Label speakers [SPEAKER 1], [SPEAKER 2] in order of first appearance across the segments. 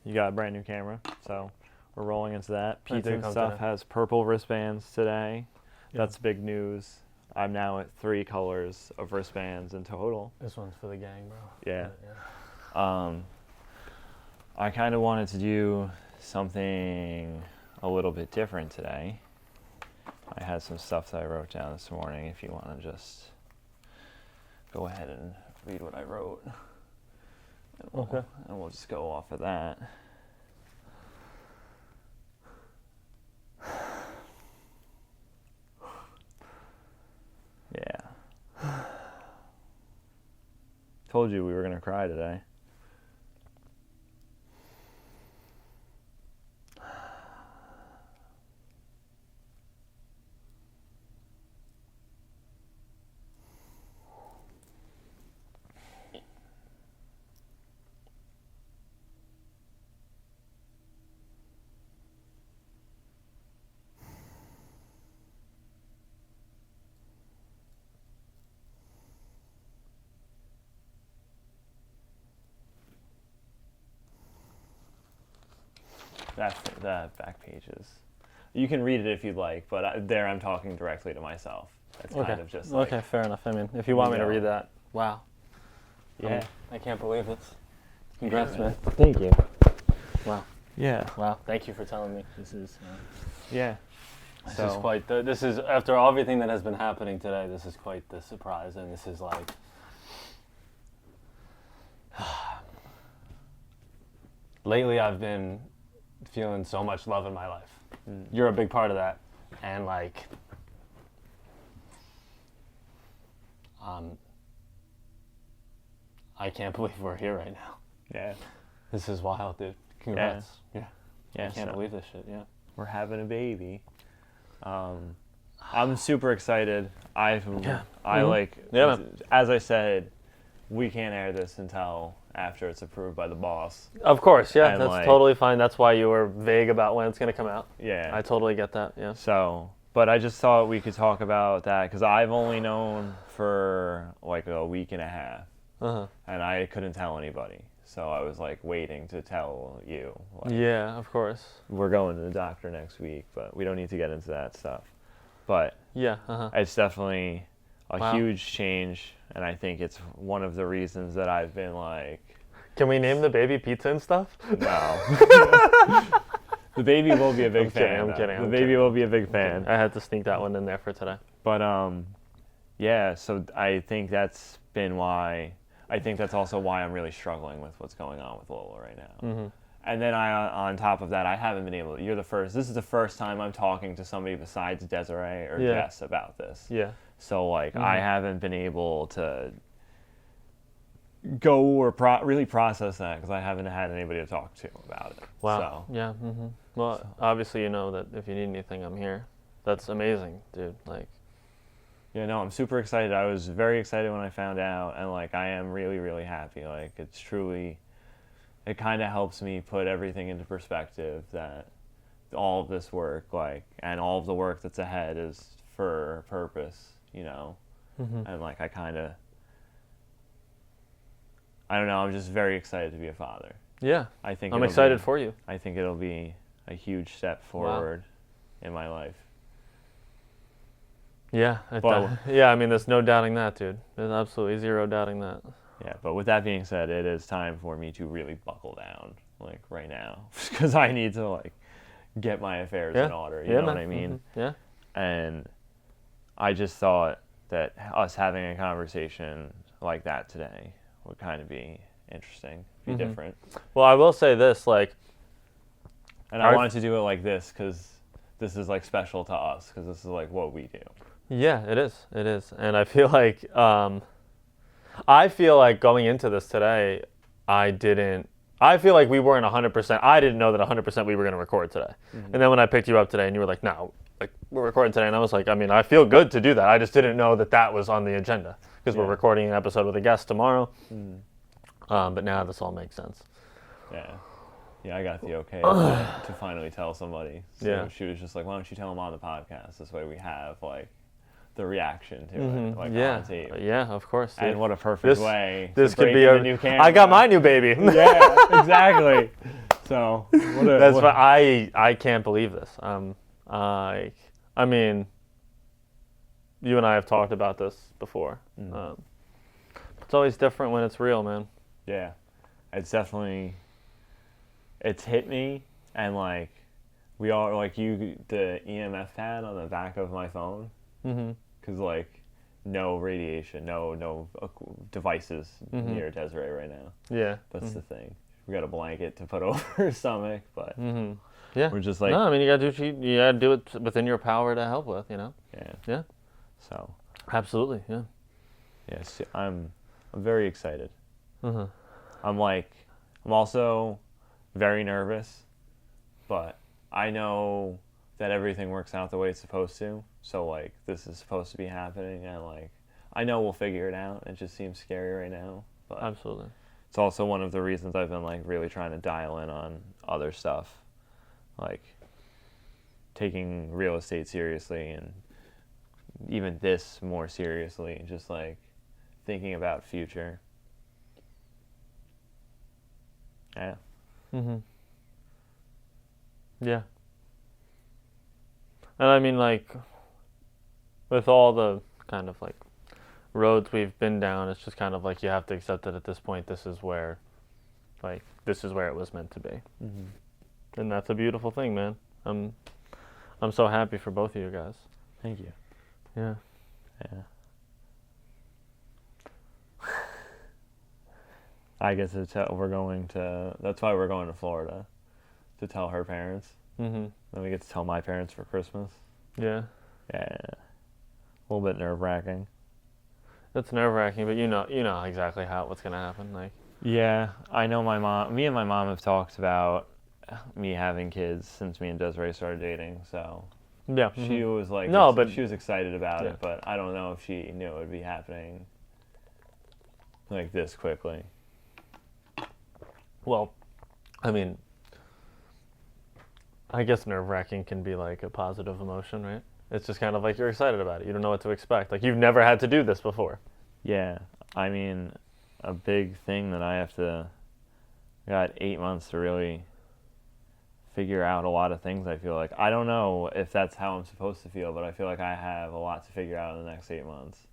[SPEAKER 1] you got a brand new camera, so we're rolling into that. Pizza and stuff
[SPEAKER 2] today.
[SPEAKER 1] has purple wristbands today.
[SPEAKER 2] Yeah.
[SPEAKER 1] That's big news. I'm now at 3 colors of wristbands in total.
[SPEAKER 2] This one's for the gang, bro.
[SPEAKER 1] Yeah. I kind of wanted to do something a little bit different today. I had some stuff that I wrote down this morning. If you want to just go ahead and read what I wrote.
[SPEAKER 2] Okay.
[SPEAKER 1] And we'll just go off of that. Yeah. Told you we were going to cry today. That back pages. You can read it if you'd like, but there I'm talking directly to myself. It's kind of just like,
[SPEAKER 2] okay, fair enough. I mean, if you want me to read that, wow.
[SPEAKER 1] Yeah.
[SPEAKER 2] I can't believe this. Congrats, man.
[SPEAKER 1] Thank you.
[SPEAKER 2] Wow.
[SPEAKER 1] Yeah.
[SPEAKER 2] Wow. Thank you for telling me. This is.
[SPEAKER 1] Yeah.
[SPEAKER 2] This is quite. This is after everything that has been happening today. This is quite the surprise, and this is like. Lately, I've been feeling so much love in my life. You're a big part of that, and like. I can't believe we're here right now.
[SPEAKER 1] Yeah.
[SPEAKER 2] This is wild, dude. Congrats. Yeah.
[SPEAKER 1] Yeah.
[SPEAKER 2] I can't believe this shit. Yeah.
[SPEAKER 1] We're having a baby. I'm super excited. As I said, we can't air this until after it's approved by the boss.
[SPEAKER 2] Of course, yeah,
[SPEAKER 1] And,
[SPEAKER 2] that's totally fine. That's why you were vague about when it's going to come out.
[SPEAKER 1] Yeah.
[SPEAKER 2] I totally get that, yeah.
[SPEAKER 1] So, but I just thought we could talk about that because I've only known for like a week and a half. And I couldn't tell anybody. So I was like waiting to tell you. Like,
[SPEAKER 2] yeah, of course.
[SPEAKER 1] We're going to the doctor next week, but we don't need to get into that stuff. But
[SPEAKER 2] yeah,
[SPEAKER 1] it's definitely a huge change, and I think it's one of the reasons that I've been like...
[SPEAKER 2] Can we name the baby Pizza and stuff?
[SPEAKER 1] No. The baby will be a big fan.
[SPEAKER 2] I'm kidding.
[SPEAKER 1] The baby will be a big fan.
[SPEAKER 2] I had to sneak that one in there for today.
[SPEAKER 1] But yeah, so I think that's been why... I think that's also why I'm really struggling with what's going on with Lola right now. And then on top of that, I haven't been able to... This is the first time I'm talking to somebody besides Desiree or Jess about this.
[SPEAKER 2] Yeah.
[SPEAKER 1] So, like, I haven't been able to go or really process that because I haven't had anybody to talk to about it.
[SPEAKER 2] Wow.
[SPEAKER 1] So,
[SPEAKER 2] yeah. Well, obviously you know that if you need anything, I'm here. That's amazing, dude. Like...
[SPEAKER 1] Yeah, no, I'm super excited. I was very excited when I found out, and, like, I am really, really happy. Like, it's truly... It kind of helps me put everything into perspective that all of this work, like, and all of the work that's ahead is for a purpose, you know? And, like, I kind of... I don't know, I'm just very excited to be a father.
[SPEAKER 2] Yeah.
[SPEAKER 1] I'm
[SPEAKER 2] excited for you.
[SPEAKER 1] I think it'll be a huge step forward in my life.
[SPEAKER 2] Yeah, I mean, there's no doubting that, dude. There's absolutely zero doubting that.
[SPEAKER 1] Yeah, but with that being said, it is time for me to really buckle down, like, right now. Because I need to, like, get my affairs in order, you know what I mean?
[SPEAKER 2] Yeah.
[SPEAKER 1] And I just thought that us having a conversation like that today would kind of be interesting, be different.
[SPEAKER 2] Well, I will say this, like...
[SPEAKER 1] And I wanted to do it like this because this is, like, special to us, because this is, like, what we do.
[SPEAKER 2] Yeah, it is. It is. And I feel like going into this today, I feel like we weren't 100%. I didn't know that 100% we were going to record today. And then when I picked you up today and you were like, no, like, we're recording today. And I was like, I mean, I feel good to do that. I just didn't know that was on the agenda because we're recording an episode with a guest tomorrow. But now this all makes sense.
[SPEAKER 1] Yeah. Yeah, I got the okay to finally tell somebody. So she was just like, why don't you tell them on the podcast? This way we have, like, the reaction to it, like, on tape.
[SPEAKER 2] Yeah, of course. Dude.
[SPEAKER 1] And what a perfect way
[SPEAKER 2] this
[SPEAKER 1] to
[SPEAKER 2] could
[SPEAKER 1] break
[SPEAKER 2] be
[SPEAKER 1] in a new camera.
[SPEAKER 2] I got my new baby.
[SPEAKER 1] Yeah, exactly. So
[SPEAKER 2] That's why I can't believe this. I mean, you and I have talked about this before. It's always different when it's real, man.
[SPEAKER 1] Yeah, it's definitely, it's hit me, and like, we all, like the EMF pad on the back of my phone, because like, no radiation, no devices near Desiree right now.
[SPEAKER 2] Yeah.
[SPEAKER 1] That's the thing. We got a blanket to put over her stomach, but
[SPEAKER 2] yeah,
[SPEAKER 1] we're just like,
[SPEAKER 2] no, I mean, you gotta do it within your power to help with, you know. Yeah.
[SPEAKER 1] So
[SPEAKER 2] absolutely, yeah.
[SPEAKER 1] Yes, I'm very excited.
[SPEAKER 2] Mm-hmm.
[SPEAKER 1] I'm also very nervous, but I know that everything works out the way it's supposed to. So like, this is supposed to be happening, and like, I know we'll figure it out. It just seems scary right now, but
[SPEAKER 2] Absolutely.
[SPEAKER 1] it's also one of the reasons I've been like really trying to dial in on other stuff, like taking real estate seriously, and even this more seriously, and just like thinking about future. Yeah.
[SPEAKER 2] Yeah. And I mean, like, with all the kind of like roads we've been down, it's just kind of like you have to accept that at this point, this is where it was meant to be. And that's a beautiful thing, man. I'm so happy for both of you guys.
[SPEAKER 1] Thank you.
[SPEAKER 2] Yeah.
[SPEAKER 1] Yeah. I guess that's why we're going to Florida, to tell her parents. Then we get to tell my parents for Christmas.
[SPEAKER 2] Yeah.
[SPEAKER 1] Yeah. A little bit nerve-wracking.
[SPEAKER 2] It's nerve-wracking, but you know exactly what's gonna happen. Like.
[SPEAKER 1] Yeah, I know me and my mom have talked about me having kids since me and Desiree started dating, so
[SPEAKER 2] yeah.
[SPEAKER 1] She was like, she was excited about it, but I don't know if she knew it would be happening like this quickly.
[SPEAKER 2] Well, I mean, I guess nerve-wracking can be like a positive emotion, right? It's just kind of like you're excited about it. You don't know what to expect. Like, you've never had to do this before.
[SPEAKER 1] Yeah. I mean, a big thing that I got 8 months to really figure out a lot of things, I feel like. I don't know if that's how I'm supposed to feel, but I feel like I have a lot to figure out in the next 8 months.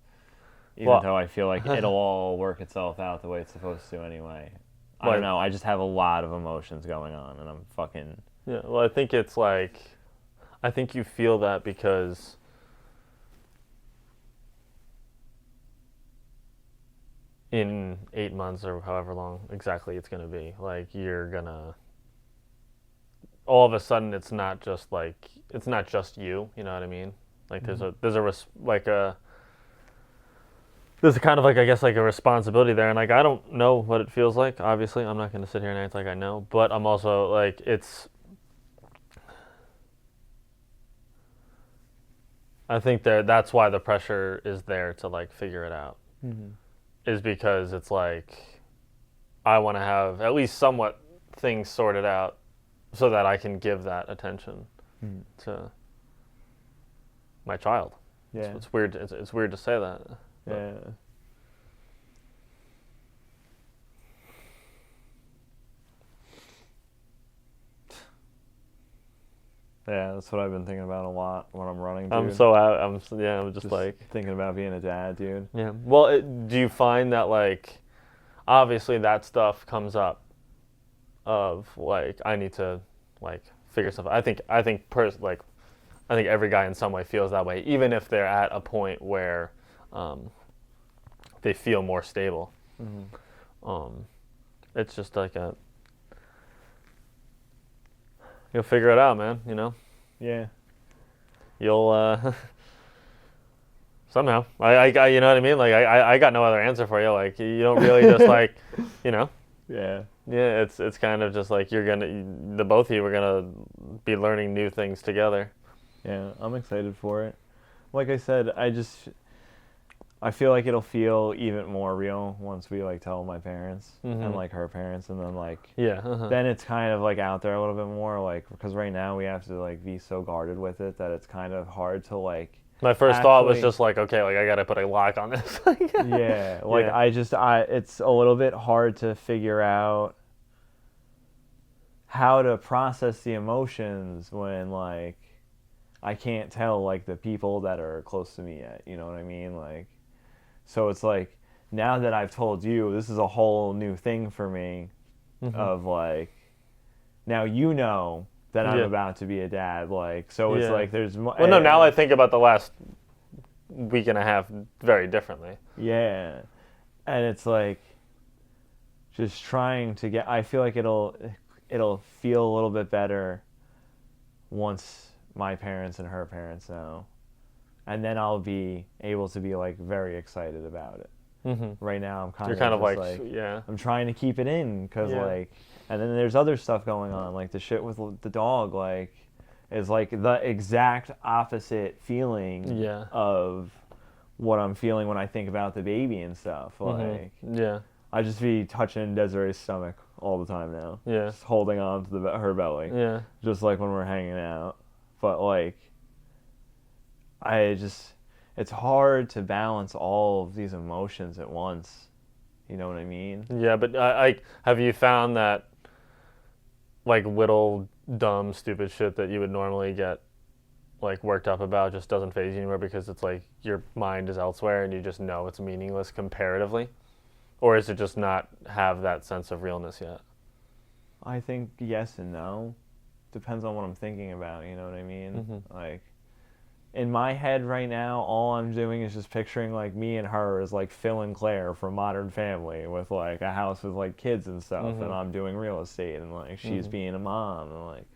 [SPEAKER 1] Even though I feel like it'll all work itself out the way it's supposed to anyway. I don't know. I just have a lot of emotions going on, and I'm fucking...
[SPEAKER 2] Yeah, well, I think it's like... I think you feel that because... in 8 months or however long exactly it's going to be, like, you're going to... all of a sudden, it's not just you, you know what I mean? Like, there's a kind of like, I guess, like a responsibility there, and like, I don't know what it feels like, obviously. I'm not going to sit here and act like I know, but I'm also like, I think that's why the pressure is there to like figure it out, is because it's like, I want to have at least somewhat things sorted out so that I can give that attention to my child.
[SPEAKER 1] Yeah.
[SPEAKER 2] It's weird. It's weird to say that.
[SPEAKER 1] Yeah. Yeah, that's what I've been thinking about a lot when I'm running, dude.
[SPEAKER 2] I'm just like
[SPEAKER 1] thinking about being a dad, dude.
[SPEAKER 2] Yeah. Well, do you find that, like, obviously that stuff comes up of like, I need to like figure stuff out. I think every guy in some way feels that way, even if they're at a point where they feel more stable. It's just like you'll figure it out, man, you know?
[SPEAKER 1] Yeah.
[SPEAKER 2] You'll somehow. I you know what I mean? Like, I got no other answer for you. Like, you don't really just like, you know?
[SPEAKER 1] Yeah.
[SPEAKER 2] Yeah, it's kind of just like the both of you are gonna be learning new things together.
[SPEAKER 1] Yeah, I'm excited for it. Like I said, I feel like it'll feel even more real once we like tell my parents and like her parents, and then like then it's kind of like out there a little bit more, like, because right now we have to like be so guarded with it that it's kind of hard to like.
[SPEAKER 2] My first thought was just like, okay, like I gotta put a lock on this.
[SPEAKER 1] Yeah, like it's a little bit hard to figure out how to process the emotions when like I can't tell like the people that are close to me yet, you know what I mean? Like, so it's like now that I've told you, this is a whole new thing for me of like, now you know that I'm about to be a dad, like, so it's like there's
[SPEAKER 2] well, no, now I think about the last week and a half very differently.
[SPEAKER 1] Yeah. And it's like just trying to get, I feel like it'll feel a little bit better once my parents and her parents know. And then I'll be able to be like very excited about it. Right now I'm kind of like I'm trying to keep it in because like, and then there's other stuff going on, like the shit with the dog, like is like the exact opposite feeling of what I'm feeling when I think about the baby and stuff. Like I just be touching Desiree's stomach all the time now. Just holding on to her belly. Just like when we're hanging out. But like it's hard to balance all of these emotions at once. You know what I mean?
[SPEAKER 2] Yeah, but I have you found that like little dumb stupid shit that you would normally get like worked up about just doesn't faze you anymore because it's like your mind is elsewhere and you just know it's meaningless comparatively? Or is it just not have that sense of realness yet?
[SPEAKER 1] I think yes and no. Depends on what I'm thinking about, you know what I mean? Like in my head right now, all I'm doing is just picturing like me and her as like Phil and Claire from Modern Family with like a house with like kids and stuff, and I'm doing real estate and like she's being a mom and like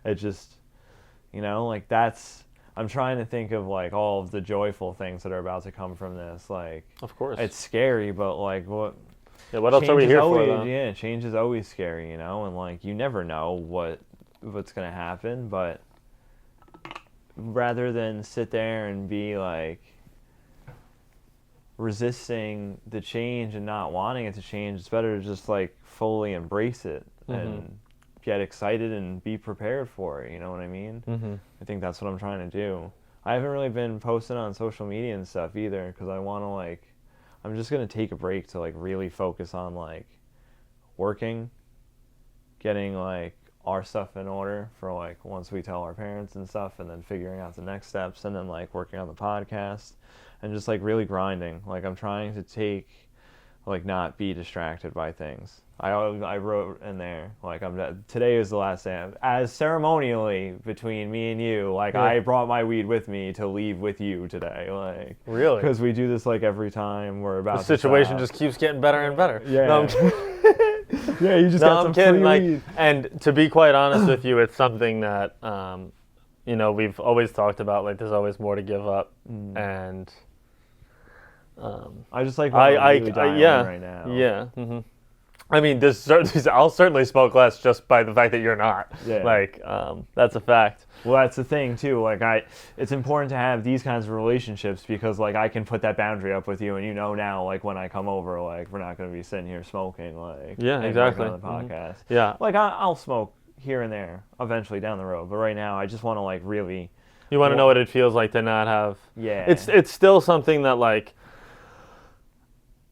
[SPEAKER 1] it just, you know, like that's, I'm trying to think of like all of the joyful things that are about to come from this. Like,
[SPEAKER 2] of course,
[SPEAKER 1] it's scary, but like what
[SPEAKER 2] else are we here for? Though?
[SPEAKER 1] Yeah, change is always scary, you know, and like you never know what's gonna happen, but rather than sit there and be like resisting the change and not wanting it to change, it's better to just like fully embrace it and get excited and be prepared for it, you know what I mean? I think that's what I'm trying to do. I haven't really been posting on social media and stuff either because I want to like, I'm just going to take a break to like really focus on like working, getting like our stuff in order for like once we tell our parents and stuff, and then figuring out the next steps, and then like working on the podcast and just like really grinding. Like I'm trying to take, like not be distracted by things. I wrote in there like today is the last day as ceremonially between me and you, like I brought my weed with me to leave with you today, like
[SPEAKER 2] really,
[SPEAKER 1] because we do this like every time we're about
[SPEAKER 2] the situation just keeps getting better and better.
[SPEAKER 1] Yeah, you just got some
[SPEAKER 2] kidding.
[SPEAKER 1] Free weed.
[SPEAKER 2] Like, and to be quite honest with you, it's something that you know, we've always talked about. Like, there's always more to give up, and
[SPEAKER 1] I just like really right now.
[SPEAKER 2] Yeah. I mean, I'll certainly smoke less just by the fact that you're not. Like, that's a fact.
[SPEAKER 1] Well, that's the thing too. Like, it's important to have these kinds of relationships because, like, I can put that boundary up with you, and you know now, like, when I come over, like, we're not going to be sitting here smoking, like,
[SPEAKER 2] exactly,
[SPEAKER 1] on the podcast.
[SPEAKER 2] Like,
[SPEAKER 1] I'll smoke here and there eventually down the road, but right now, I just want to like really.
[SPEAKER 2] You want to know what it feels like to not have.
[SPEAKER 1] Yeah.
[SPEAKER 2] It's still something that like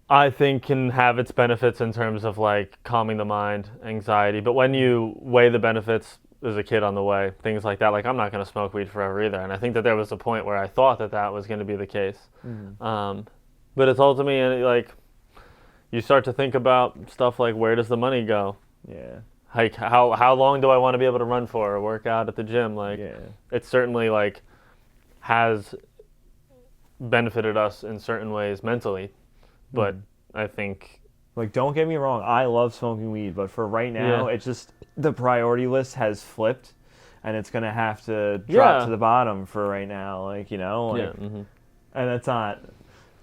[SPEAKER 2] I think can have its benefits in terms of like calming the mind, anxiety. But when you weigh the benefits, there's a kid on the way, things like that. Like I'm not going to smoke weed forever either. And I think that there was a point where I thought that was going to be the case. But it's ultimately like you start to think about stuff like where does the money go?
[SPEAKER 1] Yeah.
[SPEAKER 2] Like how long do I want to be able to run for or work out at the gym? Like it certainly like has benefited us in certain ways mentally. But I think...
[SPEAKER 1] Like, don't get me wrong, I love smoking weed, but for right now, it's just, the priority list has flipped, and it's going to have to drop to the bottom for right now, like, you know? Like, and that's not...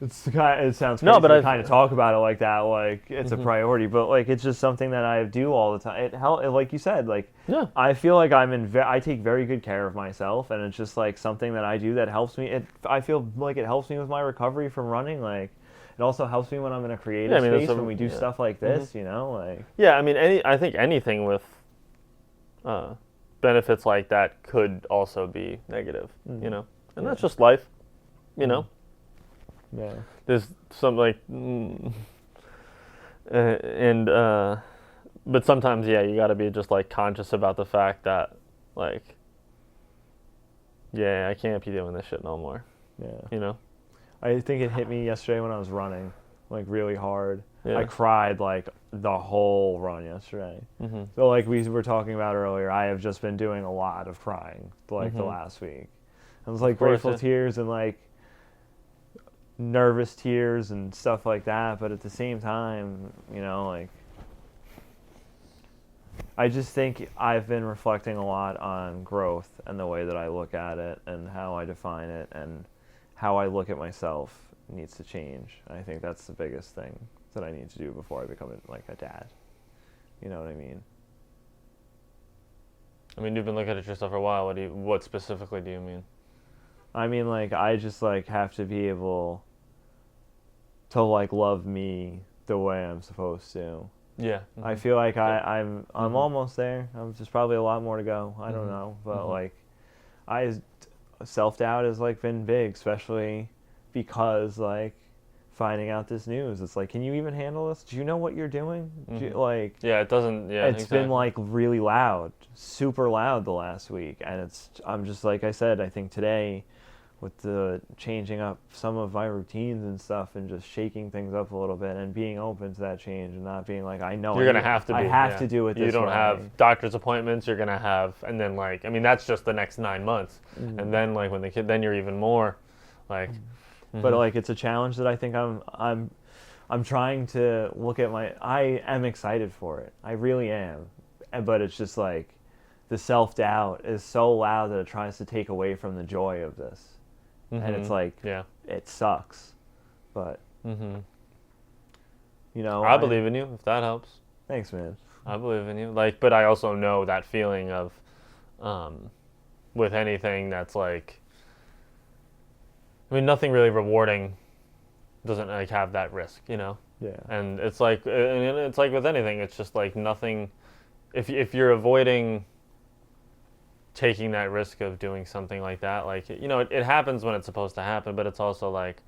[SPEAKER 1] it sounds crazy to kind of talk about it like that, like, it's a priority, but, like, it's just something that I do all the time. Like you said, like, I feel like I take very good care of myself, and it's just, like, something that I do that helps me. I feel like it helps me with my recovery from running, like... It also helps me when I'm in a creative space when we do stuff like this, you know, like.
[SPEAKER 2] Yeah, I mean, I think anything with benefits like that could also be negative, you know, and that's just life, you know.
[SPEAKER 1] Yeah.
[SPEAKER 2] There's some like, and But sometimes, yeah, you got to be just like conscious about the fact that, like, yeah, I can't be doing this shit no more.
[SPEAKER 1] Yeah.
[SPEAKER 2] You know?
[SPEAKER 1] I think it hit me yesterday when I was running, like really hard.
[SPEAKER 2] Yeah.
[SPEAKER 1] I cried like the whole run yesterday.
[SPEAKER 2] Mm-hmm.
[SPEAKER 1] So like we were talking about earlier, I have just been doing a lot of crying like the
[SPEAKER 2] Mhm.
[SPEAKER 1] last week. It was like
[SPEAKER 2] course,
[SPEAKER 1] grateful
[SPEAKER 2] yeah.
[SPEAKER 1] tears and like nervous tears and stuff like that. But at the same time, you know, like I just think I've been reflecting a lot on growth and the way that I look at it and how I define it and how I look at myself needs to change. I think that's the biggest thing that I need to do before I become like a dad. You know what I mean?
[SPEAKER 2] I mean, you've been looking at yourself for a while. What specifically do you mean?
[SPEAKER 1] I mean, like, I just like have to be able to like love me the way I'm supposed to.
[SPEAKER 2] Yeah.
[SPEAKER 1] I feel like I'm
[SPEAKER 2] Mhm.
[SPEAKER 1] almost there. There's probably a lot more to go. I don't
[SPEAKER 2] Mhm.
[SPEAKER 1] know, but
[SPEAKER 2] Mhm.
[SPEAKER 1] like self-doubt has like been big, especially because like finding out this news. It's like, can you even handle this? Do you know what you're doing?
[SPEAKER 2] Mhm.
[SPEAKER 1] Like,
[SPEAKER 2] Yeah, it doesn't. Yeah,
[SPEAKER 1] it's
[SPEAKER 2] exactly.
[SPEAKER 1] been like really loud, super loud the last week, and I'm just like I said, I think today with the changing up some of my routines and stuff and just shaking things up a little bit and being open to that change and not being like, I know
[SPEAKER 2] You're gonna have to be.
[SPEAKER 1] I have
[SPEAKER 2] yeah.
[SPEAKER 1] to do it this way.
[SPEAKER 2] You don't have doctor's appointments. You're gonna have, and then like, I mean, that's just the next 9 months, and then like when the kid, then you're even more, like.
[SPEAKER 1] But like it's a challenge that I think I'm trying to look at I am excited for it. I really am. But it's just like the self-doubt is so loud that it tries to take away from the joy of this. And it's like,
[SPEAKER 2] yeah.
[SPEAKER 1] it sucks. But,
[SPEAKER 2] Mm-hmm.
[SPEAKER 1] you know.
[SPEAKER 2] I believe in you, if that helps.
[SPEAKER 1] Thanks, man.
[SPEAKER 2] I believe in you. Like, but I also know that feeling of, with anything that's like, I mean, nothing really rewarding doesn't like have that risk, you know?
[SPEAKER 1] Yeah.
[SPEAKER 2] And it's like with anything, it's just like nothing, if you're avoiding taking that risk of doing something like that, like, you know, it happens when it's supposed to happen, but it's also like,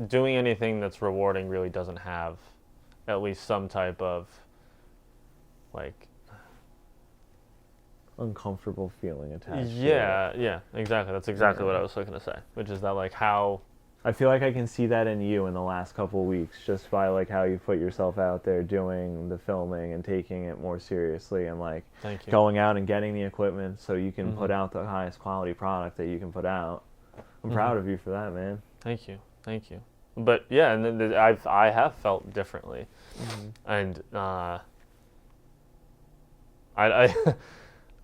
[SPEAKER 2] doing anything that's rewarding really doesn't have at least some type of like
[SPEAKER 1] Uncomfortable feeling attached.
[SPEAKER 2] yeah, exactly. That's exactly what I was looking to say, which is that like how
[SPEAKER 1] I feel like I can see that in you in the last couple of weeks, just by like how you put yourself out there doing the filming and taking it more seriously and like
[SPEAKER 2] Thank you.
[SPEAKER 1] going out and getting the equipment so you can put out the highest quality product that you can put out. I'm proud of you for that, man.
[SPEAKER 2] Thank you. But yeah, and then I have felt differently, and I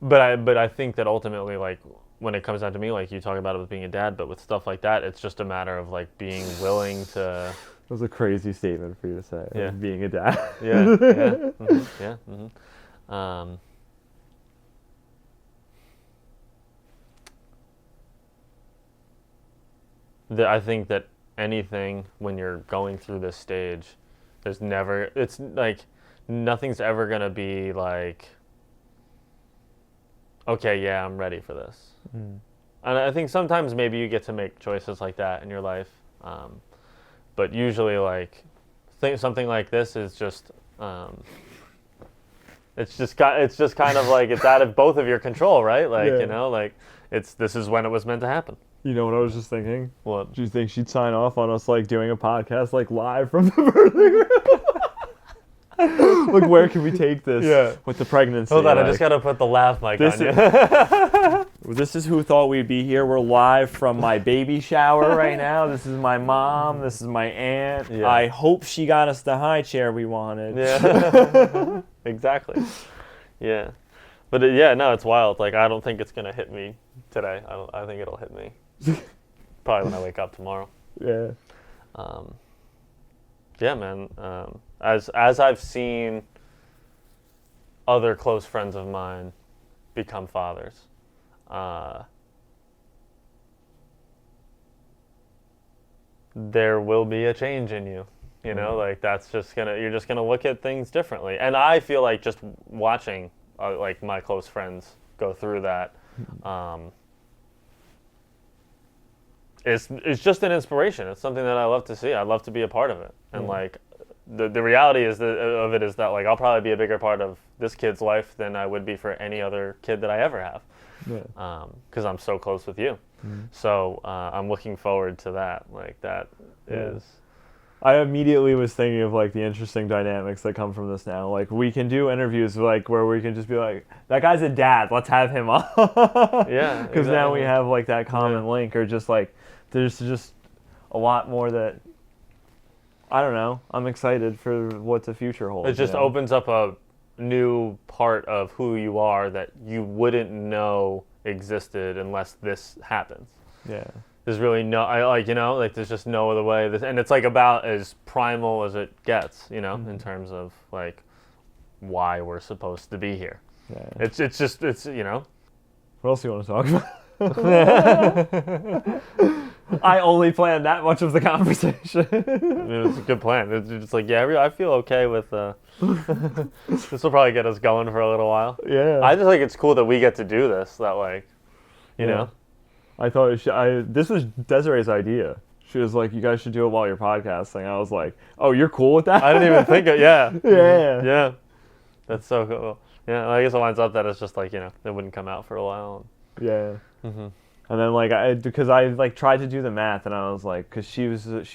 [SPEAKER 2] but I think that ultimately, like, when it comes down to me, like you talk about it with being a dad, but with stuff like that, it's just a matter of like being willing to.
[SPEAKER 1] That was a crazy statement for you to say.
[SPEAKER 2] Yeah.
[SPEAKER 1] Being a dad.
[SPEAKER 2] I think that anything when you're going through this stage, it's like nothing's ever gonna be like, okay, yeah, I'm ready for this. And I think sometimes maybe you get to make choices like that in your life, but usually like something like this is just it's just kind of like it's out of both of your control, right? Like,
[SPEAKER 1] Yeah.
[SPEAKER 2] you know, like this is when it was meant to happen.
[SPEAKER 1] You know what I was just thinking?
[SPEAKER 2] What?
[SPEAKER 1] Do you think she'd sign off on us like doing a podcast like live from the birthing room? Like, where can we take this?
[SPEAKER 2] Yeah.
[SPEAKER 1] With the pregnancy?
[SPEAKER 2] Hold on, I
[SPEAKER 1] like,
[SPEAKER 2] just gotta put the laugh mic
[SPEAKER 1] this
[SPEAKER 2] on you.
[SPEAKER 1] This is who thought we'd be here. We're live from my baby shower right now. This is my mom. This is my aunt.
[SPEAKER 2] Yeah.
[SPEAKER 1] I hope she got us the high chair we wanted.
[SPEAKER 2] Yeah. Exactly. Yeah. But no, it's wild. Like, I don't think it's gonna hit me today. I think it'll hit me probably when I wake up tomorrow.
[SPEAKER 1] Yeah.
[SPEAKER 2] Yeah, man. As I've seen other close friends of mine become fathers, there will be a change in you. You know, like you're just gonna look at things differently. And I feel like just watching like my close friends go through that, it's just an inspiration. It's something that I love to see. I love to be a part of it. And like the reality of it is that like I'll probably be a bigger part of this kid's life than I would be for any other kid that I ever have.
[SPEAKER 1] Yeah.
[SPEAKER 2] Because I'm so close with you. So I'm looking forward to that. Like that is.
[SPEAKER 1] I immediately was thinking of like the interesting dynamics that come from this now. Like we can do interviews like where we can just be like, that guy's a dad, let's have him on.
[SPEAKER 2] Yeah.
[SPEAKER 1] Because now we have like that common link, or just like there's just a lot more that, I don't know. I'm excited for what the future holds.
[SPEAKER 2] It just opens up a new part of who you are that you wouldn't know existed unless this happens.
[SPEAKER 1] Yeah.
[SPEAKER 2] There's really no, there's just no other way. And it's like about as primal as it gets, in terms of like why we're supposed to be here.
[SPEAKER 1] Yeah.
[SPEAKER 2] It's
[SPEAKER 1] What else do you want to talk about? I only planned that much of the conversation.
[SPEAKER 2] It's a good plan. It's just like, I feel okay with this will probably get us going for a little while.
[SPEAKER 1] Yeah.
[SPEAKER 2] I just think it's cool that we get to do this, that like, you know.
[SPEAKER 1] I thought this was Desiree's idea. She was like, you guys should do it while you're podcasting. I was like, oh, you're cool with that?
[SPEAKER 2] I didn't even think of
[SPEAKER 1] Yeah.
[SPEAKER 2] Yeah. That's so cool. Yeah, I guess it winds up that it's just like, it wouldn't come out for a while.
[SPEAKER 1] Yeah. And then like because I like tried to do the math, and I was like, because she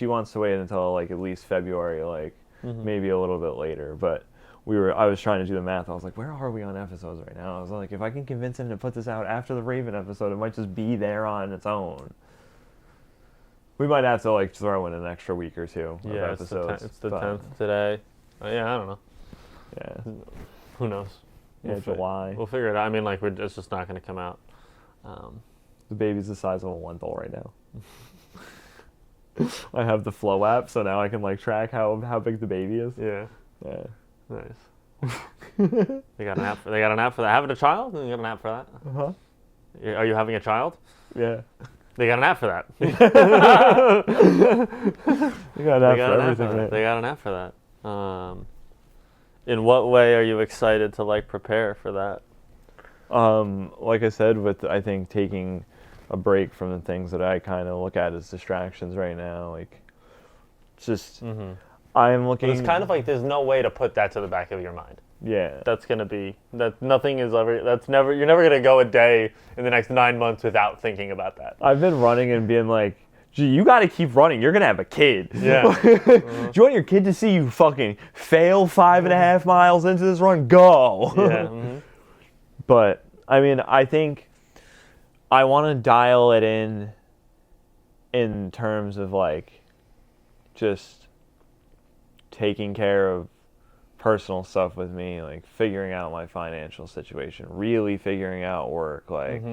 [SPEAKER 1] wants to wait until like at least February, like maybe a little bit later. But I was trying to do the math. I was like, where are we on episodes right now? I was like, if I can convince him to put this out after the Raven episode, it might just be there on its own. We might have to like throw in an extra week or two of episodes.
[SPEAKER 2] It's the 10th today. I don't know.
[SPEAKER 1] Yeah.
[SPEAKER 2] Who knows?
[SPEAKER 1] July.
[SPEAKER 2] We'll figure it out. I mean, like, it's just not going to come out.
[SPEAKER 1] The baby's the size of a lentil right now. I have the Flow app, so now I can like track how big the baby is.
[SPEAKER 2] Yeah.
[SPEAKER 1] Yeah.
[SPEAKER 2] Nice. They got an app for that. Having a child? They got an app for that?
[SPEAKER 1] Uh-huh.
[SPEAKER 2] Are you having a child?
[SPEAKER 1] Yeah.
[SPEAKER 2] They got an app for that.
[SPEAKER 1] They got an app for everything. Right?
[SPEAKER 2] They got an app for that. In what way are you excited to like prepare for that?
[SPEAKER 1] Like I said, with I think taking a break from the things that I kind of look at as distractions right now, like just I'm looking.
[SPEAKER 2] But it's kind of like there's no way to put that to the back of your mind.
[SPEAKER 1] Yeah.
[SPEAKER 2] That's gonna be that. Nothing is ever. That's never. You're never gonna go a day in the next 9 months without thinking about that.
[SPEAKER 1] I've been running and being like, gee, you got to keep running. You're going to have a kid.
[SPEAKER 2] Yeah.
[SPEAKER 1] Do you want your kid to see you fucking fail 5.5 miles into this run? Go.
[SPEAKER 2] Yeah.
[SPEAKER 1] But, I mean, I think I want to dial it in terms of, like, just taking care of personal stuff with me, like figuring out my financial situation, really figuring out work, like,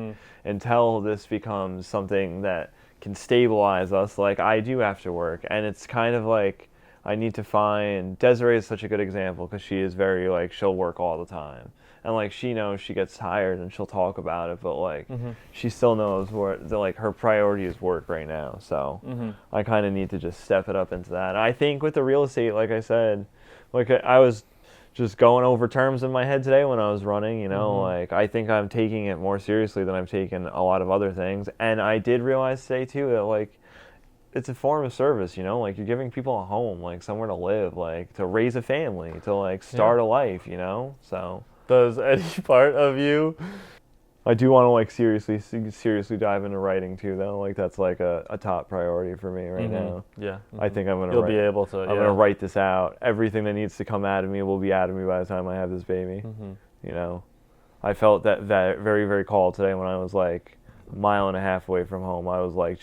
[SPEAKER 1] until this becomes something that can stabilize us, like I do after work. And it's kind of like I need to find, Desiree is such a good example because she is very like, she'll work all the time, and like she knows she gets tired and she'll talk about it, but like she still knows like her priority is work right now. So I kind of need to just step it up into that. And I think with the real estate, like I said, like I was just going over terms in my head today when I was running, like I think I'm taking it more seriously than I've taken a lot of other things. And I did realize today too that like it's a form of service, like you're giving people a home, like somewhere to live, like to raise a family, to like start a life, so.
[SPEAKER 2] Does any part of you?
[SPEAKER 1] I do want to like seriously dive into writing too, though. Like that's like a top priority for me right now.
[SPEAKER 2] Yeah.
[SPEAKER 1] I think I'm gonna.
[SPEAKER 2] You'll be able to.
[SPEAKER 1] I'm gonna write this out. Everything that needs to come out of me will be out of me by the time I have this baby. I felt that very, very called today when I was like a mile and a half away from home. I was like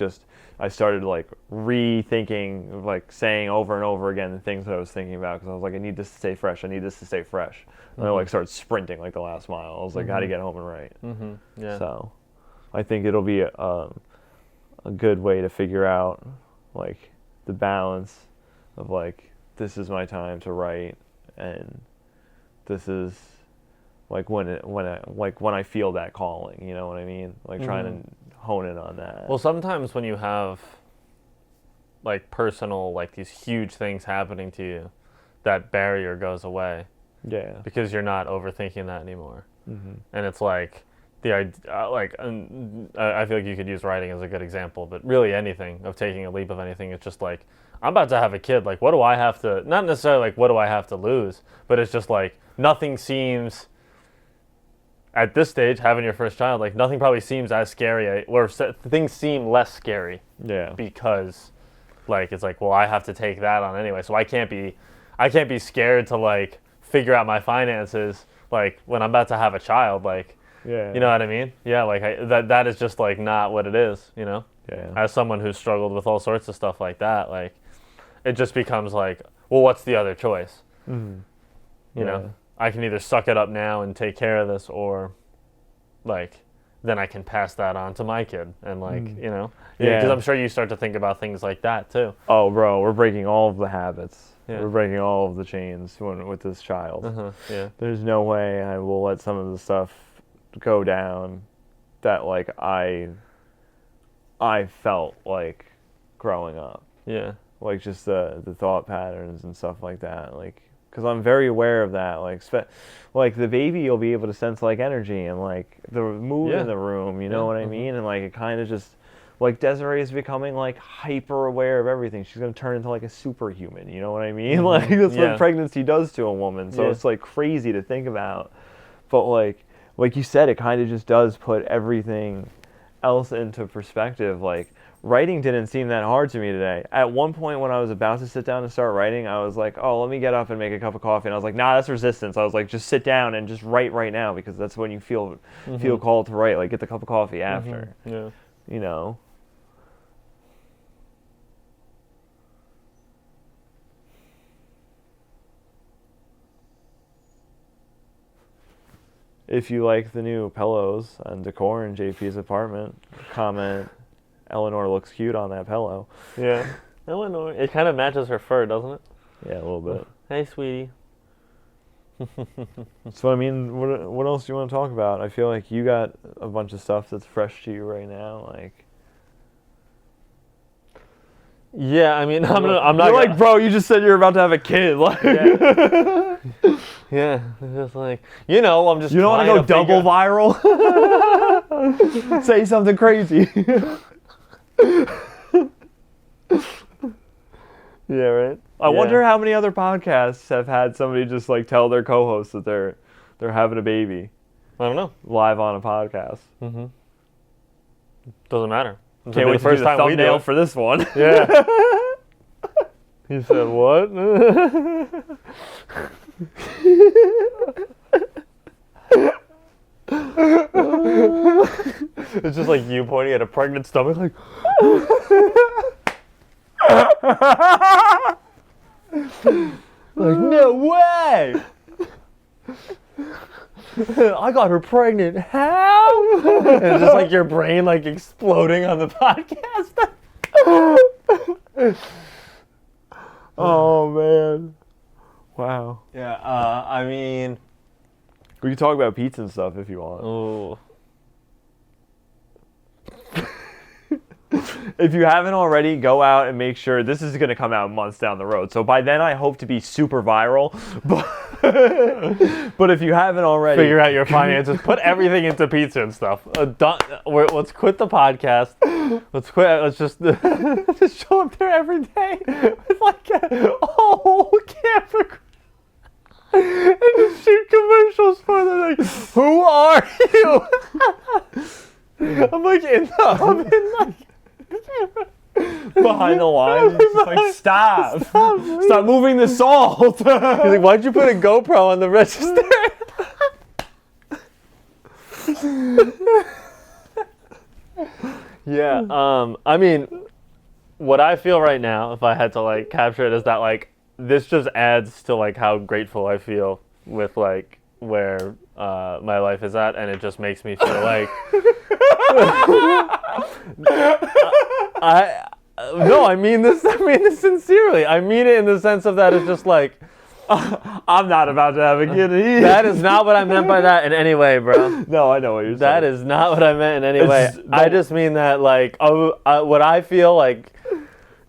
[SPEAKER 1] I started like rethinking, like saying over and over again the things that I was thinking about, because I was like, I need this to stay fresh. I need this to stay fresh. And I like started sprinting like the last mile. I was like, how to get home and write.
[SPEAKER 2] Yeah.
[SPEAKER 1] So I think it'll be a good way to figure out like the balance of like, this is my time to write, and this is like when I feel that calling, you know what I mean? Like trying to hone in on that.
[SPEAKER 2] Well, sometimes when you have like personal, like these huge things happening to you, that barrier goes away.
[SPEAKER 1] Yeah.
[SPEAKER 2] Because you're not overthinking that anymore. And it's like I feel like you could use writing as a good example, but really anything of taking a leap of anything, it's just like, I'm about to have a kid. Like, what do I have to, not necessarily like, what do I have to lose? But it's just like, nothing seems, at this stage, having your first child, like, nothing probably seems as scary, or things seem less scary.
[SPEAKER 1] Yeah.
[SPEAKER 2] Because, like, it's like, well, I have to take that on anyway. So I can't be scared to, like, figure out my finances, like, when I'm about to have a child, like,
[SPEAKER 1] Yeah.
[SPEAKER 2] you know what I mean? Yeah, like, that is just, like, not what it is, you know?
[SPEAKER 1] Yeah.
[SPEAKER 2] As someone who's struggled with all sorts of stuff like that, like, it just becomes like, well, what's the other choice?
[SPEAKER 1] Mm-hmm.
[SPEAKER 2] You know, I can either suck it up now and take care of this, or like, then I can pass that on to my kid. And like, you know, because I'm sure you start to think about things like that too.
[SPEAKER 1] Oh, bro, we're breaking all of the habits.
[SPEAKER 2] Yeah.
[SPEAKER 1] We're breaking all of the chains with this child.
[SPEAKER 2] Yeah.
[SPEAKER 1] There's no way I will let some of the stuff go down that like I felt like growing up.
[SPEAKER 2] Yeah.
[SPEAKER 1] Like just the thought patterns and stuff like that. Like, because I'm very aware of that. Like the baby, you'll be able to sense like energy and like the mood in the room. You know what I mean? And like it kind of just like Desiree is becoming like hyper aware of everything. She's gonna turn into like a superhuman. You know what I mean? Like that's what pregnancy does to a woman. So it's like crazy to think about. But like you said, it kind of just does put everything else into perspective. Like, writing didn't seem that hard to me today. At one point when I was about to sit down and start writing, I was like, oh, let me get up and make a cup of coffee. And I was like, nah, that's resistance. I was like, just sit down and just write right now, because that's when you feel called to write. Like, get the cup of coffee after.
[SPEAKER 2] Yeah.
[SPEAKER 1] You know? If you like the new pillows and decor in JP's apartment, comment, Eleanor looks cute on that pillow.
[SPEAKER 2] Yeah. Eleanor. It kind of matches her fur, doesn't it?
[SPEAKER 1] Yeah, a little bit.
[SPEAKER 2] Hey, sweetie.
[SPEAKER 1] So, I mean, what else do you want to talk about? I feel like you got a bunch of stuff that's fresh to you right now. Like,
[SPEAKER 2] yeah, I mean, I'm not.
[SPEAKER 1] You're like, bro, you just said you're about to have a kid. Like,
[SPEAKER 2] yeah, it's just like, you know, I'm just.
[SPEAKER 1] You don't want to go double viral? Say something crazy.
[SPEAKER 2] Yeah, right.
[SPEAKER 1] I wonder how many other podcasts have had somebody just like tell their co-hosts that they're having a baby.
[SPEAKER 2] I don't know.
[SPEAKER 1] Live on a podcast.
[SPEAKER 2] Mm-hmm. Doesn't matter.
[SPEAKER 1] Can't wait to do the thumbnail for this one.
[SPEAKER 2] Yeah. He said, what? It's just like you pointing at a pregnant stomach like... Like, no way! I got her pregnant. How? And it's just like your brain like exploding on the podcast.
[SPEAKER 1] Oh man. Wow.
[SPEAKER 2] Yeah, I mean,
[SPEAKER 1] we can talk about pizza and stuff if you want.
[SPEAKER 2] oh.
[SPEAKER 1] If you haven't already, go out and make sure this is going to come out months down the road. So by then, I hope to be super viral. But if you haven't already,
[SPEAKER 2] Figure out your finances. Put everything into pizza and stuff. Let's quit the podcast. Let's quit. Let's just just show up there every day with like a whole camera and just shoot commercials for them. Like, who are you? I'm like in the oven, like.
[SPEAKER 1] behind the line, it's just like, stop moving the salt.
[SPEAKER 2] He's like, why'd you put a GoPro on the register? Yeah, I mean, what I feel right now, if I had to like capture it, is that like this just adds to like how grateful I feel with like where my life is at, and it just makes me feel like I mean this sincerely. I mean it in the sense of that it's just like
[SPEAKER 1] I'm not about to have a kid either.
[SPEAKER 2] That is not what I meant by that in any way, bro.
[SPEAKER 1] No, I know what you're saying.
[SPEAKER 2] That is not what I meant in any way. I just mean that like what I feel like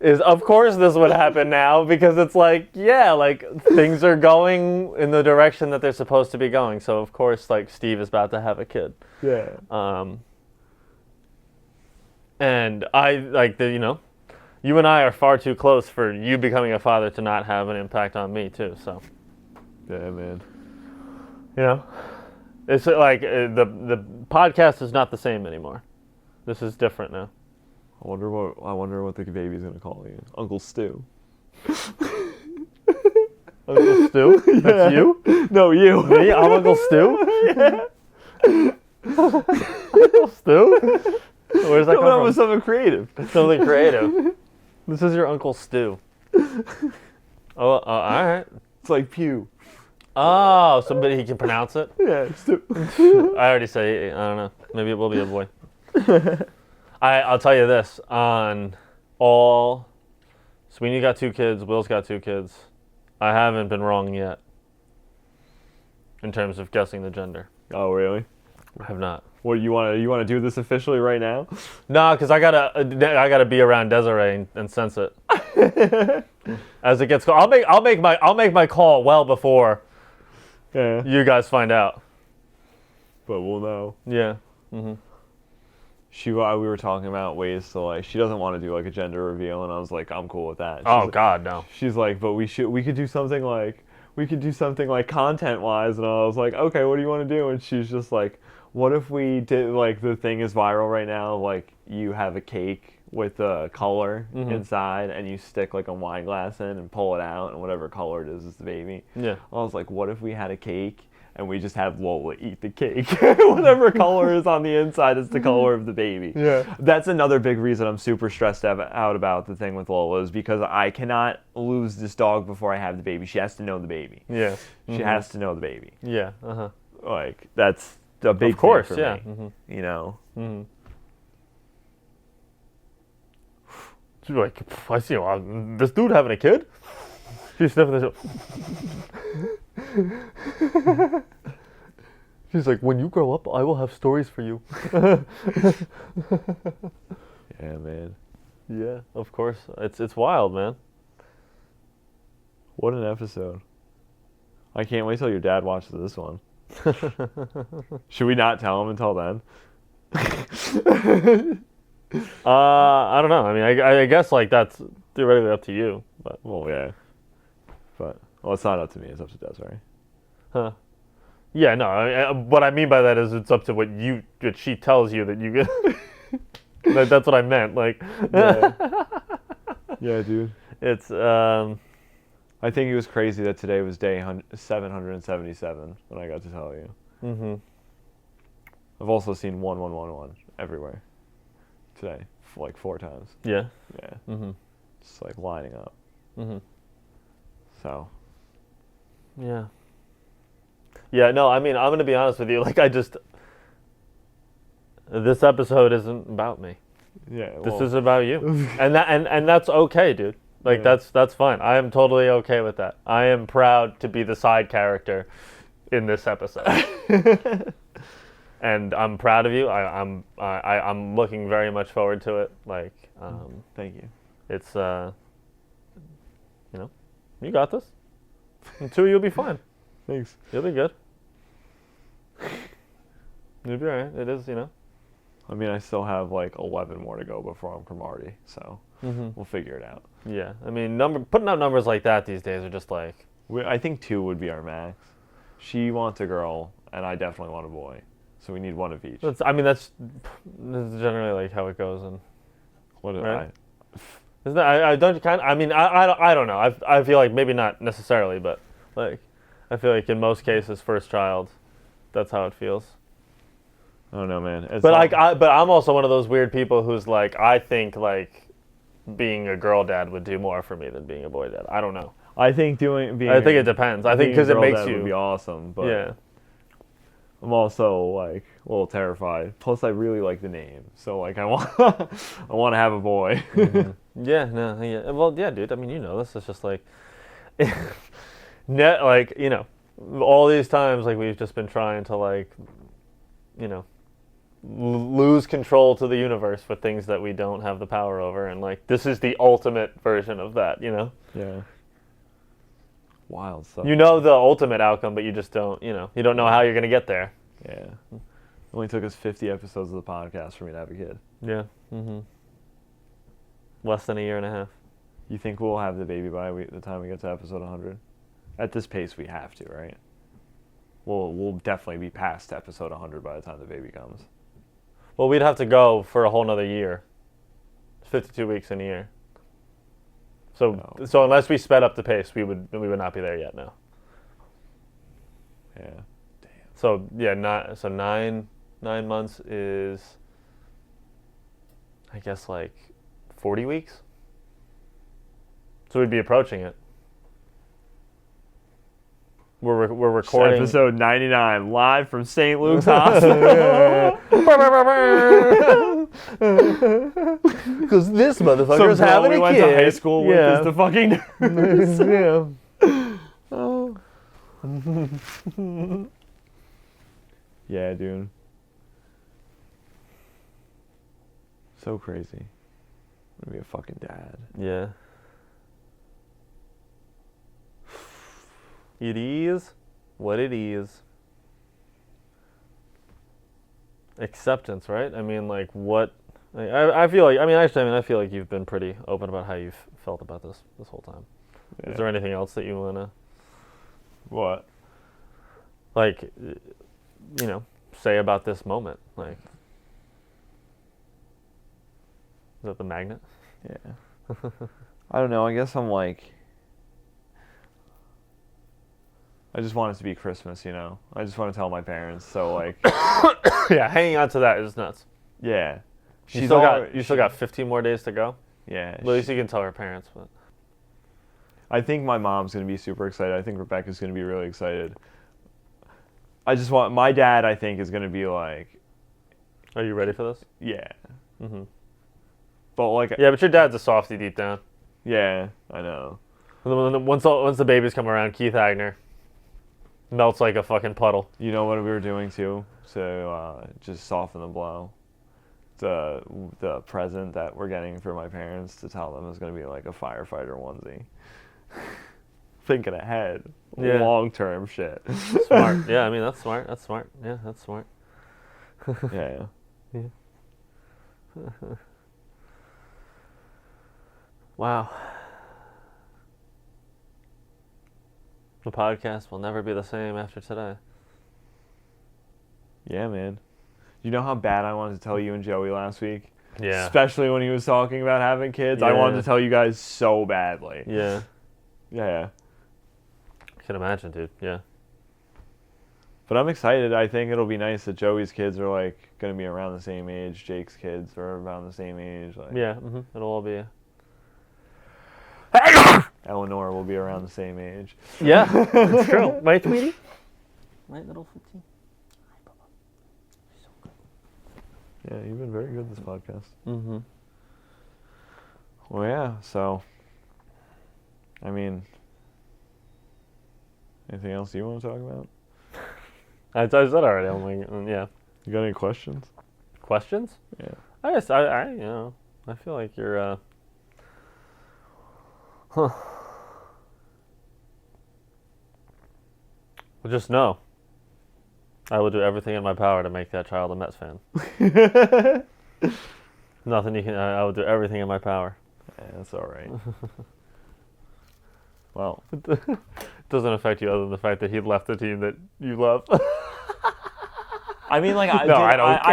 [SPEAKER 2] is, of course this would happen now, because it's like, yeah, like things are going in the direction that they're supposed to be going. So of course, like Steve is about to have a kid.
[SPEAKER 1] Yeah.
[SPEAKER 2] And I like the, you and I are far too close for you becoming a father to not have an impact on me too. So,
[SPEAKER 1] Yeah, man.
[SPEAKER 2] It's like the podcast is not the same anymore. This is different now.
[SPEAKER 1] I wonder what the baby's gonna call you. Uncle Stu.
[SPEAKER 2] Uncle Stu?
[SPEAKER 1] Yeah.
[SPEAKER 2] That's you?
[SPEAKER 1] No, you.
[SPEAKER 2] Me? I'm Uncle Stu?
[SPEAKER 1] Yeah.
[SPEAKER 2] Uncle Stu? Where's that
[SPEAKER 1] Coming
[SPEAKER 2] come
[SPEAKER 1] up
[SPEAKER 2] from?
[SPEAKER 1] with something creative.
[SPEAKER 2] Something creative. This is your Uncle Stu. Oh, all right.
[SPEAKER 1] It's like pew.
[SPEAKER 2] Oh, somebody he can pronounce it?
[SPEAKER 1] Yeah, Stu.
[SPEAKER 2] I already say, I don't know. Maybe it will be a boy. I'll tell you this. Sweeney got 2 kids. Will's got 2 kids. I haven't been wrong yet in terms of guessing the gender.
[SPEAKER 1] Oh, really?
[SPEAKER 2] I have not.
[SPEAKER 1] What you want to do this officially right now?
[SPEAKER 2] No, because I gotta be around Desiree and sense it as it gets. I'll make my call well before you guys find out.
[SPEAKER 1] But we'll know.
[SPEAKER 2] Yeah. Mm-hmm.
[SPEAKER 1] We were talking about ways to like. She doesn't want to do like a gender reveal, and I was like, I'm cool with that.
[SPEAKER 2] God, no.
[SPEAKER 1] She's like, but we could do something like content wise, and I was like, okay, what do you want to do? And she's just like, what if we did like the thing is viral right now, like you have a cake with a color inside, and you stick like a wine glass in and pull it out, and whatever color it is the baby.
[SPEAKER 2] Yeah.
[SPEAKER 1] I was like, what if we had a cake and we just have Lola eat the cake? Whatever color is on the inside is the color of the baby.
[SPEAKER 2] Yeah.
[SPEAKER 1] That's another big reason I'm super stressed out about the thing with Lola, is because I cannot lose this dog before I have the baby. She has to know the baby.
[SPEAKER 2] Yeah.
[SPEAKER 1] She has to know the baby.
[SPEAKER 2] Yeah. Uh-huh.
[SPEAKER 1] Like, that's a big
[SPEAKER 2] Of course,
[SPEAKER 1] thing for
[SPEAKER 2] yeah.
[SPEAKER 1] me.
[SPEAKER 2] Mm-hmm.
[SPEAKER 1] You know?
[SPEAKER 2] Mm-hmm. She's like, I see this dude having a kid? She's sniffing this. She's like, when you grow up, I will have stories for you.
[SPEAKER 1] Yeah, man.
[SPEAKER 2] Yeah, of course. It's wild, man.
[SPEAKER 1] What an episode. I can't wait till your dad watches this one. Should we not tell him until then?
[SPEAKER 2] I don't know. I mean, I guess like that's theoretically up to you, but
[SPEAKER 1] Well, yeah. But, well, it's not up to me. It's up to Desiree.
[SPEAKER 2] huh? Yeah, no. What I mean by that is it's up to what she tells you that you get. That's what I meant. Like,
[SPEAKER 1] Yeah. Yeah, dude.
[SPEAKER 2] it's
[SPEAKER 1] I think it was crazy that today was day 777 when I got to tell you.
[SPEAKER 2] Mm-hmm.
[SPEAKER 1] I've also seen 1111 everywhere today, like 4 times.
[SPEAKER 2] Yeah.
[SPEAKER 1] Yeah.
[SPEAKER 2] Mm-hmm.
[SPEAKER 1] Just like lining up.
[SPEAKER 2] Mm-hmm.
[SPEAKER 1] So.
[SPEAKER 2] Yeah. Yeah, no, I mean, I'm going to be honest with you. Like, this episode isn't about me.
[SPEAKER 1] Yeah.
[SPEAKER 2] This is about you. and that's okay, dude. Like,
[SPEAKER 1] Yeah.
[SPEAKER 2] that's fine. I am totally okay with that. I am proud to be the side character in this episode. And I'm proud of you. I'm looking very much forward to it. Like,
[SPEAKER 1] Thank you.
[SPEAKER 2] it's, you got this. And 2, you'll be fine.
[SPEAKER 1] Thanks.
[SPEAKER 2] You'll be good. You'll be alright. It is,
[SPEAKER 1] I mean, I still have like 11 more to go before I'm Cromartie, so
[SPEAKER 2] Mm-hmm.
[SPEAKER 1] we'll figure it out.
[SPEAKER 2] Yeah. I mean, putting out numbers like that these days are just like,
[SPEAKER 1] I think 2 would be our max. She wants a girl, and I definitely want a boy. So we need 1 of each.
[SPEAKER 2] that's generally like how it goes. And
[SPEAKER 1] What did
[SPEAKER 2] right? Isn't that, I don't kind of, I mean, I don't know. I feel like maybe not necessarily, but like, I feel like in most cases, first child, that's how it feels.
[SPEAKER 1] I don't know, man.
[SPEAKER 2] But I'm also one of those weird people who's like, I think like being a girl dad would do more for me than being a boy dad. I don't know.
[SPEAKER 1] I think
[SPEAKER 2] it depends. I think because it makes you
[SPEAKER 1] would be awesome. But
[SPEAKER 2] yeah.
[SPEAKER 1] I'm also like a little terrified. Plus, I really like the name, so like I want to have a boy.
[SPEAKER 2] Mm-hmm. Yeah. No. Yeah. Well. Yeah, dude. I mean, this is just like, like all these times like we've just been trying to like, lose control to the universe for things that we don't have the power over, and like this is the ultimate version of that, you know?
[SPEAKER 1] Yeah. Wild stuff.
[SPEAKER 2] You know the ultimate outcome, but you just don't, you don't know how you're gonna get there.
[SPEAKER 1] Yeah. It only took us 50 episodes of the podcast for me to have a kid.
[SPEAKER 2] Yeah. Less than a year and a half.
[SPEAKER 1] You think we'll have the baby by the time we get to episode 100? At this pace, we have to, right? We'll definitely be past episode 100 by the time the baby comes.
[SPEAKER 2] Well, we'd have to go for a whole nother year. 52 weeks in a year. So unless we sped up the pace, we would not be there yet. No.
[SPEAKER 1] Yeah. Damn.
[SPEAKER 2] So yeah, 9 months is, I guess, like 40 weeks. So we'd be approaching it. We're recording
[SPEAKER 1] episode 99 live from St. Luke's Hospital.
[SPEAKER 2] Because this motherfucker's having a kid.
[SPEAKER 1] We went to high school with is the fucking nurse. Yeah, dude. So crazy. I'm gonna be a fucking dad.
[SPEAKER 2] Yeah. It is what it is. Acceptance, right? I mean, like, what? I feel like. I feel like you've been pretty open about how you've felt about this whole time. Yeah. Is there anything else that you wanna?
[SPEAKER 1] What?
[SPEAKER 2] Like, say about this moment, like. Is that the magnet?
[SPEAKER 1] Yeah. I don't know. I guess I'm like. I just want it to be Christmas, I just want to tell my parents. So like.
[SPEAKER 2] Yeah, hanging on to that is nuts.
[SPEAKER 1] Yeah.
[SPEAKER 2] You still got 15 more days to go.
[SPEAKER 1] Yeah.
[SPEAKER 2] Well, at least you can tell her parents, but.
[SPEAKER 1] I think my mom's gonna be super excited. I think Rebecca's gonna be really excited. I just want my dad. I think is gonna be like.
[SPEAKER 2] Are you ready for this?
[SPEAKER 1] Yeah. Mhm. But like.
[SPEAKER 2] Yeah, but your dad's a softie deep down.
[SPEAKER 1] Yeah, I know.
[SPEAKER 2] Once the babies come around, Keith Agner melts like a fucking puddle.
[SPEAKER 1] You know what we were doing too to just soften the blow? The present that we're getting for my parents to tell them is going to be like a firefighter onesie. Thinking ahead. Yeah. Long-term shit.
[SPEAKER 2] Smart. Yeah, I mean, that's smart. That's smart. Yeah, that's smart.
[SPEAKER 1] Yeah.
[SPEAKER 2] Wow. The podcast will never be the same after today.
[SPEAKER 1] Yeah, man. You know how bad I wanted to tell you and Joey last week?
[SPEAKER 2] Yeah.
[SPEAKER 1] Especially when he was talking about having kids. Yeah. I wanted to tell you guys so badly.
[SPEAKER 2] Yeah.
[SPEAKER 1] Yeah.
[SPEAKER 2] I can imagine, dude. Yeah.
[SPEAKER 1] But I'm excited. I think it'll be nice that Joey's kids are like going to be around the same age. Jake's kids are around the same age. Like.
[SPEAKER 2] Yeah. It'll all be.
[SPEAKER 1] Eleanor will be around the same age.
[SPEAKER 2] Yeah, it's true. Right, Tweety? Right, little footsie? Hi, Bubba. So good.
[SPEAKER 1] Yeah, you've been very good this podcast.
[SPEAKER 2] Mm-hmm.
[SPEAKER 1] Well, yeah, so, I mean, anything else you want to talk about?
[SPEAKER 2] I said already. I'm like, yeah.
[SPEAKER 1] You got any questions?
[SPEAKER 2] Questions?
[SPEAKER 1] Yeah.
[SPEAKER 2] I guess, I feel like you're, Well, just know, I will do everything in my power to make that child a Mets fan. Nothing you can. I will do everything in my power.
[SPEAKER 1] Yeah, that's all right. Well,
[SPEAKER 2] it doesn't affect you other than the fact that he left the team that you love.
[SPEAKER 1] I mean, like, I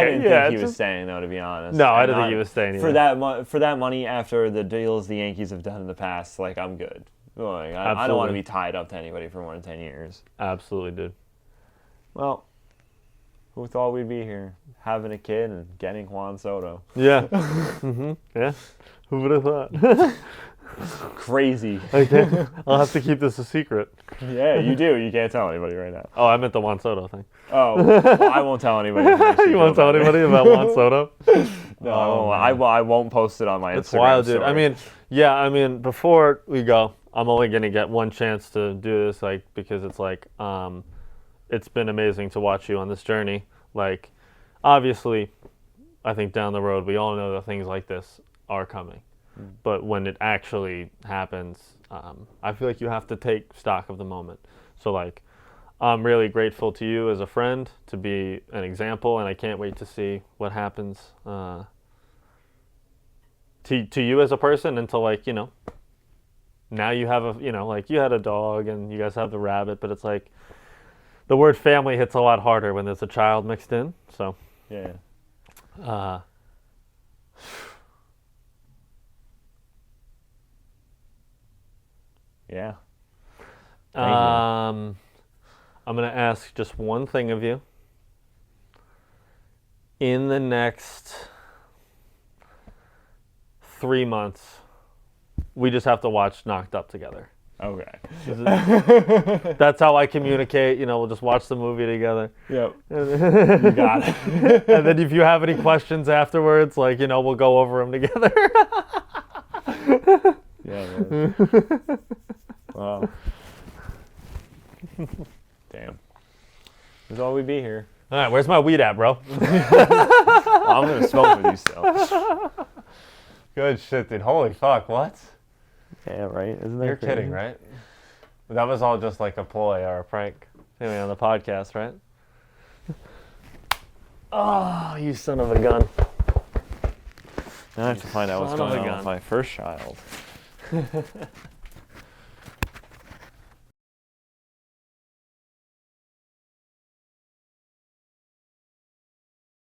[SPEAKER 1] didn't think he was staying, though, to be honest.
[SPEAKER 2] No, I didn't think he was staying either.
[SPEAKER 1] For that money, after the deals the Yankees have done in the past, like, I'm good. Like, I don't want to be tied up to anybody for more than 10 years.
[SPEAKER 2] Absolutely, dude.
[SPEAKER 1] Well, who thought we'd be here having a kid and getting Juan Soto?
[SPEAKER 2] Yeah. Yeah. Who would have thought?
[SPEAKER 1] Crazy.
[SPEAKER 2] Okay. I'll have to keep this a secret.
[SPEAKER 1] Yeah, you do. You can't tell anybody right now.
[SPEAKER 2] Oh, I meant the Juan Soto thing.
[SPEAKER 1] Oh, well, I won't tell anybody.
[SPEAKER 2] You won't tell anybody about Juan Soto?
[SPEAKER 1] No, I won't post it on my Instagram.
[SPEAKER 2] It's wild, dude.
[SPEAKER 1] Story.
[SPEAKER 2] I mean, before we go, I'm only going to get one chance to do this, like, because it's like, it's been amazing to watch you on this journey. Like, obviously, I think down the road, we all know that things like this are coming. But when it actually happens, I feel like you have to take stock of the moment. So like, I'm really grateful to you as a friend to be an example, and I can't wait to see what happens to you as a person, and to like, you know, now you have a, you know, like you had a dog and you guys have the rabbit, but it's like the word family hits a lot harder when there's a child mixed in. So
[SPEAKER 1] Yeah. Yeah. Thank you.
[SPEAKER 2] I'm going to ask just one thing of you. In the next 3 months, we just have to watch Knocked Up together.
[SPEAKER 1] Okay.
[SPEAKER 2] That's how I communicate. You know, we'll just watch the movie together.
[SPEAKER 1] Yep. You got it.
[SPEAKER 2] And then if you have any questions afterwards, like, you know, we'll go over them together.
[SPEAKER 1] Yeah. Man. Wow. Damn. That's all we be here.
[SPEAKER 2] All right, where's my weed at, bro?
[SPEAKER 1] Well, I'm gonna smoke with you still.
[SPEAKER 2] Good shit, dude. Holy fuck, what?
[SPEAKER 1] Yeah, right. Isn't that
[SPEAKER 2] You're
[SPEAKER 1] crazy?
[SPEAKER 2] kidding, right? That was all just like a ploy or a prank. Anyway, on the podcast, right? Oh, you son of a gun.
[SPEAKER 1] Now I have to find out what's
[SPEAKER 2] Son of
[SPEAKER 1] going
[SPEAKER 2] a
[SPEAKER 1] on
[SPEAKER 2] gun.
[SPEAKER 1] with my first child.